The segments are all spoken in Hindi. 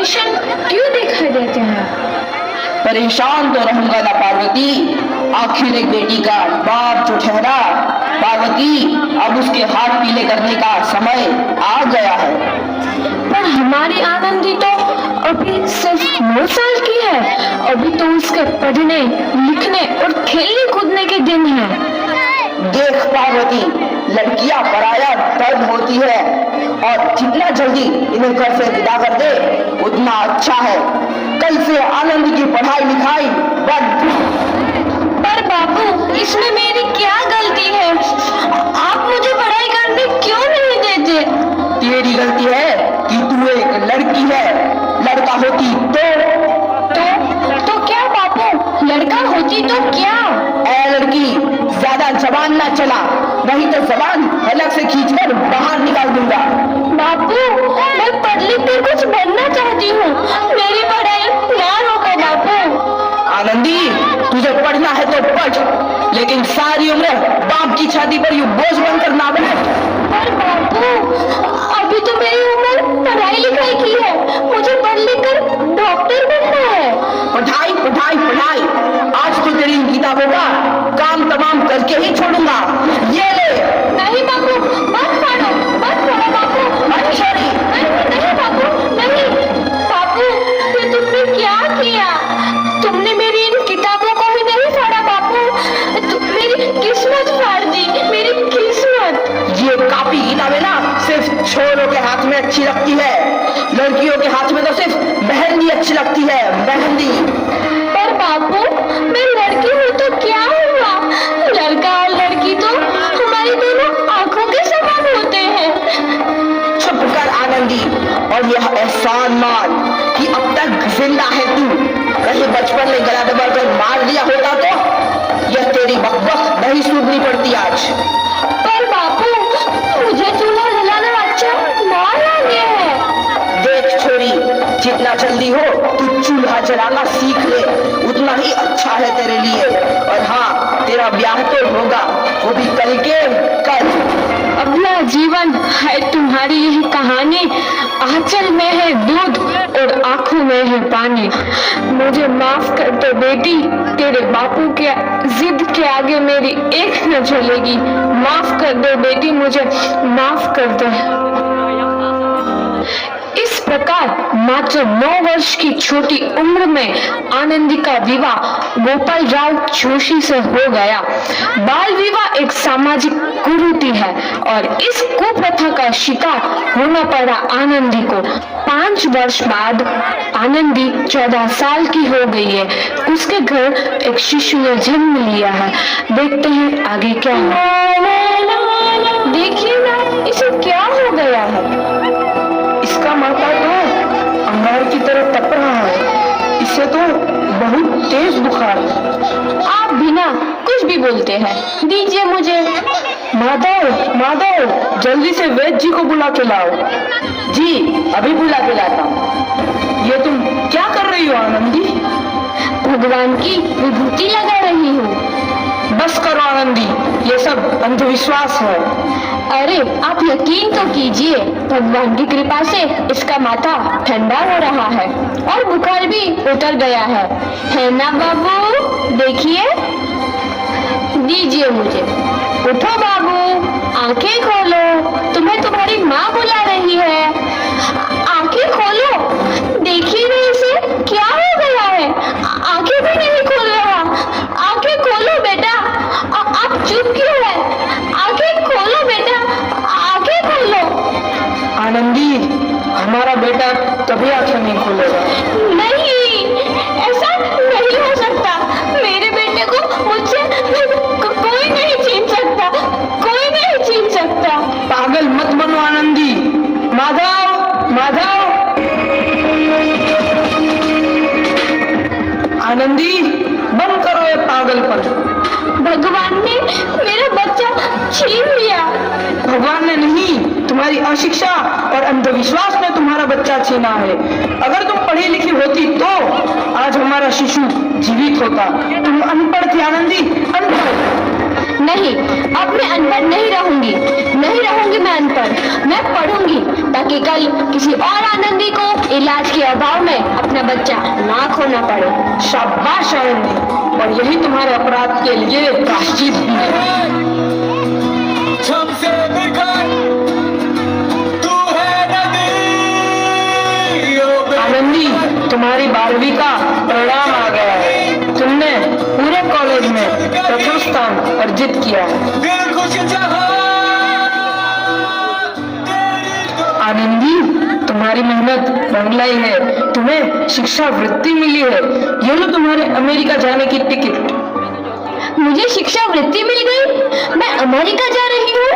इमोशन क्यों दिखाई देते हैं? परेशान तो रहूंगा ना पार्वती, आखिर एक बेटी का बाप जो ठहरा। पार्वती, अब उसके हाथ पीले करने का समय आ गया है। पर हमारी आनंदी तो अभी सिर्फ 9 साल की है। अभी तो उसके पढ़ने, लिखने और खेलने कूदने के दिन हैं। देख पार्वती, लड़कियां पराया दर्द होती है और जितना जल्दी इन्हें घर से विदा कर दे उतना अच्छा है। कल से आनंद की पढ़ाई लिखाई बंद। पर बापू, इसमें मेरी क्या गलती है? आप मुझे पढ़ाई करने क्यों नहीं देते? तेरी गलती है कि तू एक लड़की है। लड़का होती तो क्या बापू? लड़का होती तो क्या? ऐ लड़की, ज्यादा जबान ना चला, नहीं तो जबान हलक से खींचकर बाहर निकाल दूंगा। बापू, मैं पढ़ लिख कर कुछ बनना चाहती हूँ। मेरी पढ़ाई ना रोको बापू। आनंदी, तुझे पढ़ना है तो पढ़, लेकिन सारी उम्र बाप की छाती पर यूं बोझ बनकर ना बैठ। पर बापू, अभी तो मेरी उम्र पढ़ाई लिखाई की है। मुझे पढ़ लिख कर डॉक्टर बनना है। पढ़ाई पढ़ाई पढ़ाई, आज तो तेरी इन किताबों का काम तमाम करके ही छोड़ूंगा। ये ले। नहीं बापू, मत पढ़ो बापू। नहीं बापू, नहीं। बापू, ये तुमने क्या किया? तुमने मेरी इन किताबों को भी नहीं फाड़ा बापू। मेरी किस्मत फाड़ दी, मेरी किस्मत। ये कापी किताबें ना सिर्फ छोरों के हाथ में अच्छी लगती है, लड़कियों के हाथ में तो सिर्फ मेहंदी अच्छी लगती है, मेहंदी। पर बापू, मैं लड़की हूँ तो क्या हुआ? लड़का और लड़की तो हमारी दोनों आंखों के समान होते हैं। चुप कर आनंदी, और यह एहसान मान कि अब तक जिंदा है तू। कहीं बचपन में गला दबाकर मार दिया होता तो यह तेरी बकबक नहीं सूखनी पड़ती आज। पर बापू, मुझे चूल्हा जलाना अच्छा ना लगे है। देख छोरी, जितना जल्दी हो तू चूल्हा जलाना सीख ले, उतना ही अच्छा है तेरे लिए। और हाँ, तेरा ब्याह तो होगा, वो भी कल के कल। अगला जीवन है तुम्हारी यही कहानी। आंचल में है दूध और आंखों में है पानी। मुझे माफ कर दो बेटी, तेरे बापू के जिद के आगे मेरी एक न चलेगी। माफ कर दो बेटी, मुझे माफ कर दो। इस प्रकार मात्र 9 वर्ष की छोटी उम्र में आनंदी का विवाह गोपाल राव जोशी से हो गया। बाल विवाह एक सामाजिक कुरीति है और इस कुप्रथा का शिकार होना पड़ा आनंदी को। 5 वर्ष बाद आनंदी 14 साल की हो गई है। उसके घर एक शिशु ने जन्म लिया है। देखते हैं आगे क्या है। देखिए ना, इसे क्या हो गया है? इसका माथा तो अंगार की तरह तप रहा है। इसे तो बहुत तेज बुखार है। आप बिना कुछ भी बोलते हैं, दीजिए मुझे। माधव, जल्दी से वैद्य जी को बुला के लाओ। जी, अभी बुला के लाता हूँ। ये तुम क्या कर रही हो आनंदी? भगवान की विभूति लगा रही हूँ। बस करो आनंदी, ये सब अंधविश्वास है। अरे आप यकीन तो कीजिए, भगवान की कृपा से इसका माथा ठंडा हो रहा है और बुखार भी उतर गया है ना बाबू? देखिए, दीजिए मुझे। उठो बाबू, आंखें खोलो, तुम्हें तुम्हारी माँ बुला रही है। आंखें खोलो, देखिए ना इसे क्या हो गया है। आंखें भी नहीं खोल रहा। आंखें खोलो बेटा। आप चुप क्यों है? आंखें खोलो बेटा, आंखें खोलो। आनंदी, हमारा बेटा कभी आंखें नहीं खोलेगा। नहीं, ऐसा नहीं हो सकता। मेरे बेटे को मुझसे कोई नहीं छीन सकता, कोई नहीं छीन सकता। पागल मत बनो आनंदी। माधव, आनंदी, बंद करो ये पागलपन। भगवान ने मेरा बच्चा छीन लिया। भगवान ने नहीं, तुम्हारी अशिक्षा और अंधविश्वास ने तुम्हारा बच्चा छीना है। अगर तुम पढ़ी लिखी होती तो आज हमारा शिशु जीवित होता। तुम अनपढ़ थी आनंदी, अनपढ़। नहीं, अब मैं अनपढ़ नहीं रहूंगी मैं अनपढ़। मैं पढ़ूंगी ताकि कल किसी और आनंदी को इलाज की अभाव में अपना बच्चा ना खोना पड़े। शाबाश आनंदी, और यही तुम्हारे अपराध के लिए प्रायश्चित भी है। हमसे बिखर तू है नदी। आनंदी, तुम्हारी 12वीं का परिणाम आ गया है। तुमने पूरे कॉलेज में प्रथम स्थान अर्जित किया है। दिल खुश जहां आनंदी, तुम्हारी मेहनत रंग लाई है। तुम्हें शिक्षा वृत्ति मिली है। ये लो तुम्हारे अमेरिका जाने की टिकट। मुझे शिक्षा वृत्ति मिल गई, मैं अमेरिका जा रही हूँ।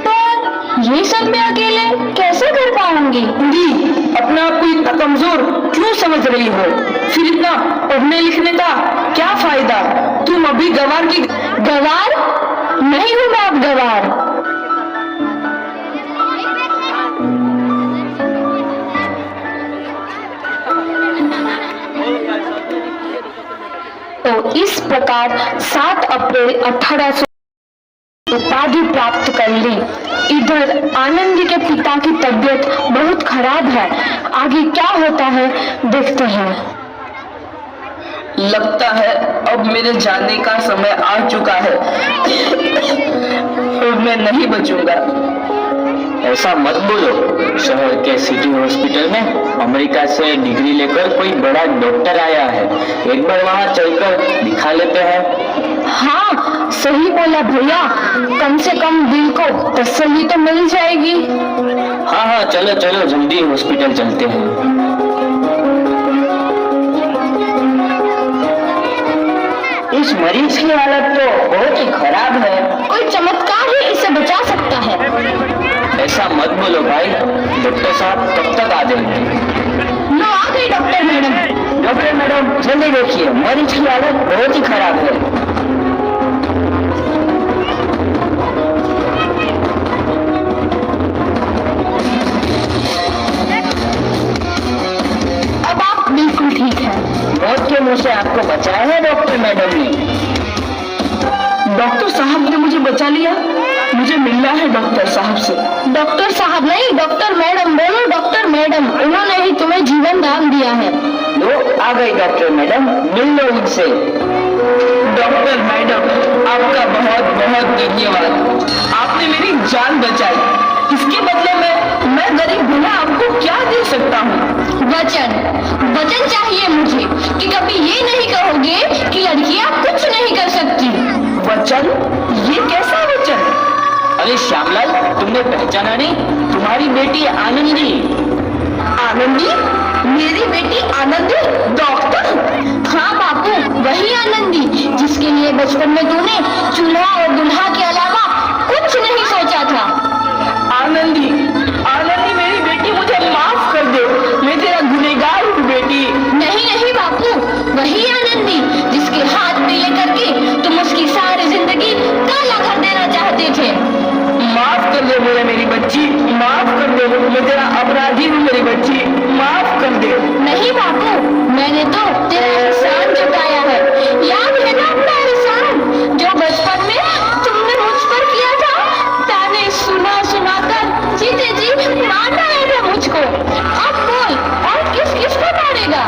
पर ये सब मैं अकेले कैसे कर पाऊंगी? आनंदी, अपने आप को इतना कमजोर क्यों समझ रही हो? फिर इतना पढ़ने लिखने का क्या फायदा? तुम अभी गवार की गवार नहीं हूँ मैं अब गवार। तो इस प्रकार 7 अप्रैल 1800 उपाधि प्राप्त कर ली। इधर आनंदी के पिता की तबीयत बहुत खराब है। आगे क्या होता है देखते हैं। लगता है अब मेरे जाने का समय आ चुका है। अब मैं नहीं बचूंगा। ऐसा मत बोलो। शहर के सिटी हॉस्पिटल में अमेरिका से डिग्री लेकर कोई बड़ा डॉक्टर आया है। एक बार वहाँ चलकर दिखा लेते हैं। हाँ, सही बोला भैया। कम से कम दिल को तसल्ली तो मिल जाएगी। हाँ हाँ, चलो चलो जल्दी हॉस्पिटल चलते हैं। इस मरीज की हालत तो बहुत ही खराब है। कोई चमत्कार ही इसे बचा सकता है। ऐसा मत बोलो भाई, डॉक्टर साहब कब तक आ जाएंगे? लो आ गई डॉक्टर मैडम। डॉक्टर मैडम, जल्दी देखिए, मरीज की हालत बहुत ही खराब है। अब आप बिल्कुल ठीक हैं। मौत के मुंह से आपको बचाया है डॉक्टर मैडम ने। डॉक्टर साहब ने मुझे बचा लिया। मुझे मिलना है डॉक्टर साहब से। डॉक्टर साहब नहीं, डॉक्टर मैडम बोलो। डॉक्टर मैडम, उन्होंने ही तुम्हें जीवन दान दिया है। लो आ गई डॉक्टर मैडम, मिल लो उनसे। डॉक्टर मैडम, आपका बहुत बहुत धन्यवाद। आपने मेरी जान बचाई। इसके बदले में मैं गरीब भला आपको क्या दे सकता हूँ? वचन चाहिए मुझे कि कभी ये नहीं कहोगे कि लड़कियां कुछ नहीं कर सकती। वचन? ये कैसा वचन? अरे श्यामलाल, तुमने पहचाना नहीं? तुम्हारी बेटी आनंदी। आनंदी? मेरी बेटी आनंदी डॉक्टर? हाँ बापू, वही आनंदी जिसके लिए बचपन में तूने चूल्हा और दुल्हा के अलावा कुछ नहीं सोचा था। आनंदी, आनंदी मेरी बेटी, मुझे माफ कर दे। मैं तेरा गुनहगार हूँ बेटी। नहीं नहीं बापू, वही आनंदी जिसके हाथ पीले करके तुम उसकी सारी जिंदगी काला कर देना चाहते थे। माफ कर दे मेरी बच्ची, माफ कर दे। मैं तेरा अपराधी हूँ मेरी बच्ची, माफ कर दे। नहीं बापू, मैंने तो तेरा एहसान चुकाया है। याद है ना अपना एहसान जो बचपन में तुमने मुझ पर किया था? ताने सुना सुना कर जीते जी मार डाला था मुझको। अब बोल, और किस किस को मारेगा?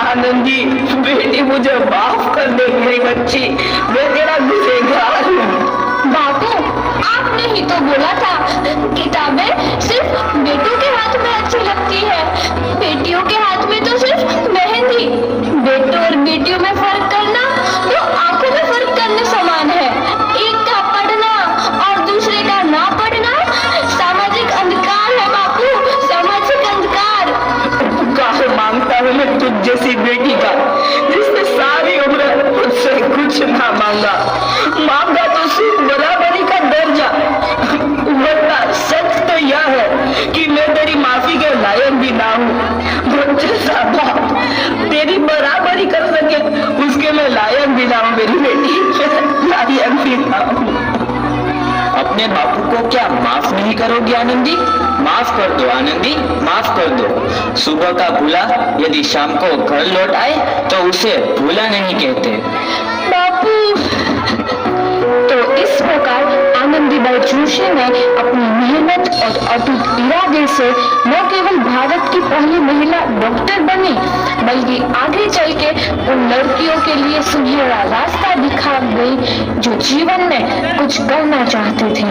आनंदी बेटी, मुझे माफ कर दे मेरी बच्ची, मैं तेरा गुनहगार हूँ। बापू, आपने ही तो बोला था किताबें सिर्फ बेटों के हाथ में अच्छी लगती है, बेटियों के हाथ में तो सिर्फ मेहंदी। बेटों और बेटियों में फर्क करना तो आंखों में फर्क करने समान है। एक का पढ़ना और दूसरे का ना पढ़ना सामाजिक अंधकार है बापू, सामाजिक अंधकार। काहे मांगता हूँ मैं तुझ जैसी बेटी का, जिसने सारी उम्र मुझसे कुछ ना मांगा। मांगा तो सिर्फ बराबरी का दर्जा। वरना सच तो यह है कि मैं तेरी माफी के लायक भी ना हूँ। मुझ जैसा बाप तेरी बराबरी कर सके, उसके मैं लायक भी ना हूँ मेरी बेटी, लायक भी ना हूँ। अपने बापू को क्या माफ नहीं करोगी आनंदी? माफ कर दो आनंदी, माफ कर दो। सुबह का भूला यदि शाम को घर लौट आए तो उसे भूला नहीं कहते। बापू, तो इस प्रकार आनंदीबाई जोशी ने अपनी मेहनत और अटूट इरादे से न केवल भारत की पहली महिला डॉक्टर बनी, बल्कि आगे चल के उन लड़कियों के लिए सुनहरा रास्ता दिखा गई जो जीवन में कुछ करना चाहती थी।